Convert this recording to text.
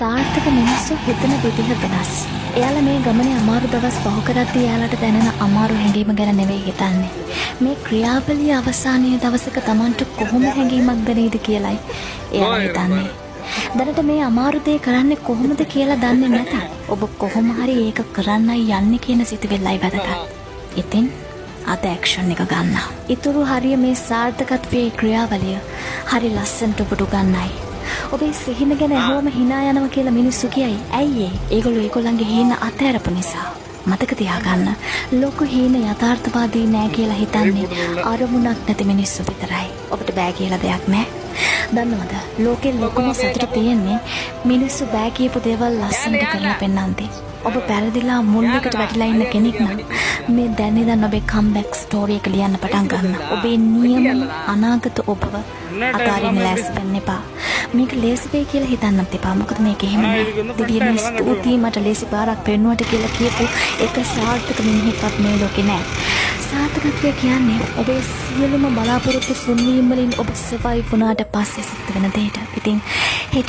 සාර්ථක මිනිස්සු හිතන විදිහ වෙනස්. එයාලා මේ ගමනේ අමාරු දවස් පහ කරද්දී එයාලට දැනෙන අමාරු හැඟීම ගැන නෙවෙයි හිතන්නේ. මේ ක්‍රියාවලිය අවසානයේ දවසක Tamanට කොහොම හැඟීමක් දැනෙයිද කියලායි එයාලා හිතන්නේ. දැනට මේ අමාරු දේ කරන්නේ කොහොමද කියලා දන්නේ නැත. ඔබ කොහොම හරි ඒක කරන්නයි යන්නේ කියන සිතුවිල්ලයි වැදගත්. ඉතින් අද ඇක්ෂන් එක ගන්න. ඊතුරු හරිය මේ සාර්ථකත්වයේ ක්‍රියාවලිය හරි ලස්සනට ඔබට ගන්නයි. ඔබේ සිහින ගැන ඇහුවම hina යනවා කියලා මිනිස්සු කියයි. ඇයි ඒ? ඒගොල්ලෝ ඒගොල්ලන්ගේ හීන අතහැරපු නිසා. මතක තියාගන්න. ලෝක හීන යථාර්ථවාදී නෑ කියලා හිතන්නේ අරමුණක් නැති මිනිස්සු විතරයි. ඔබට බෑ කියලා දෙයක් නෑ. දන්නවද? ලෝකේ ලොකුම සතුට තියෙන්නේ මිනිස්සු බෑ කියපු දේවල් ලස්සනට කරලා පෙන්නන්ති. ඔබ පැරදිලා මුල් එකට වැටිලා ඉන්න කෙනෙක් නම් මේ දැන් ඉඳන් ඔබේ කම්බැක් ස්ටෝරි එක ලියන්න පටන් ගන්න. ඔබේ නියම අනාගත ඔබව අතාරින්න ලෑස්ති වෙන්න එපා. මේක ලේසි වෙයි කියලා හිතන්නත් එපා. මොකද මේක එහෙම නෑ. දිව්‍යනේ ස්තුතියි මට ලේසි පාරක් පෙන්නුවට කියලා කියපු එක සාර්ථක මිනිහෙක්වත් මේ ලෝකේ නෑ. සාර්ථකත්වය කියන්නේ ඔබේ සියලුම බලාපොරොත්තු සුන්වීම් වලින් ඔබ සර්වයිව් වුණාට පස්සේ සිද්ධ වෙන දෙයට. ඉතින්